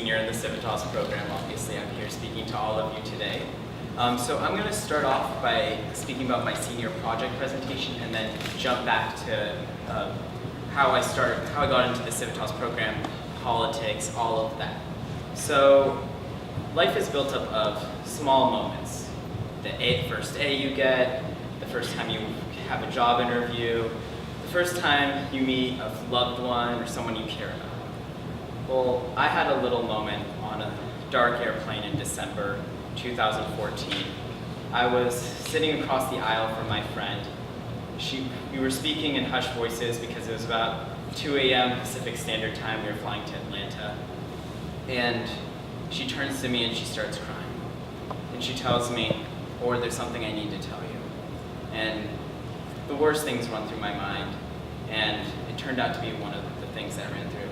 senior in the Civitas program. Obviously, I'm here speaking to all of you today. So I'm going to start off by speaking about my senior project presentation and then jump back to how I got into the Civitas program, politics, all of that. So life is built up of small moments. The first A you get, the first time you have a job interview, the first time you meet a loved one or someone you care about. Well, I had a little moment on a dark airplane in December 2014. I was sitting across the aisle from my friend. We were speaking in hushed voices because it was about 2 a.m. Pacific Standard Time. We were flying to Atlanta. And she turns to me and she starts crying. And she tells me, "Orr, there's something I need to tell you." And the worst things run through my mind. And it turned out to be one of the things that ran through.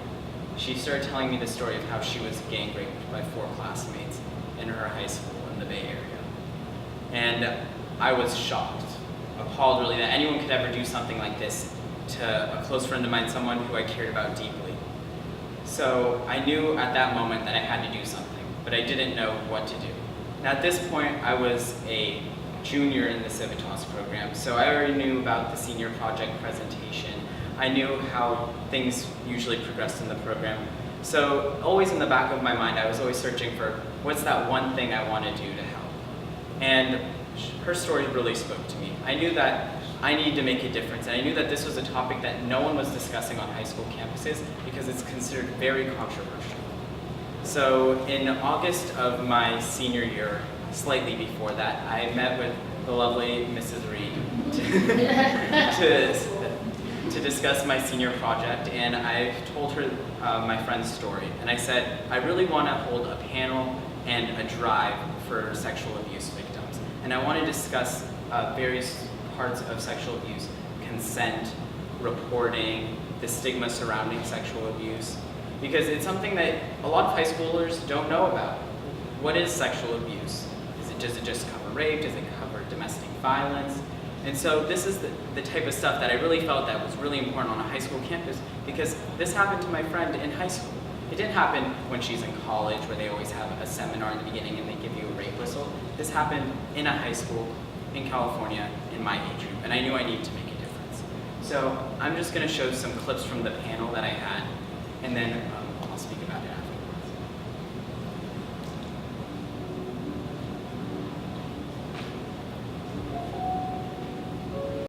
She started telling me the story of how she was gang raped by 4 classmates in her high school in the Bay Area. And I was shocked, appalled really that anyone could ever do something like this to a close friend of mine, someone who I cared about deeply. So I knew at that moment that I had to do something, but I didn't know what to do. Now at this point, I was a junior in the Civitas program, so I already knew about the senior project presentation. I knew how things usually progressed in the program. So always in the back of my mind, I was always searching for what's that one thing I want to do to help. And her story really spoke to me. I knew that I needed to make a difference, and I knew that this was a topic that no one was discussing on high school campuses because it's considered very controversial. So in August of my senior year, slightly before that, I met with the lovely Mrs. Reed to discuss my senior project, and I told her my friend's story. And I said, I really want to hold a panel and a drive for sexual abuse victims. And I want to discuss various parts of sexual abuse: consent, reporting, the stigma surrounding sexual abuse, because it's something that a lot of high schoolers don't know about. What is sexual abuse? Does it just cover rape? Does it cover domestic violence? And so this is the type of stuff that I really felt that was really important on a high school campus, because this happened to my friend in high school. It didn't happen when she's in college, where they always have a seminar in the beginning and they give you a rape whistle. This happened in a high school in California in my age group, and I knew I needed to make a difference. So I'm just going to show some clips from the panel that I had, and then I'll speak about it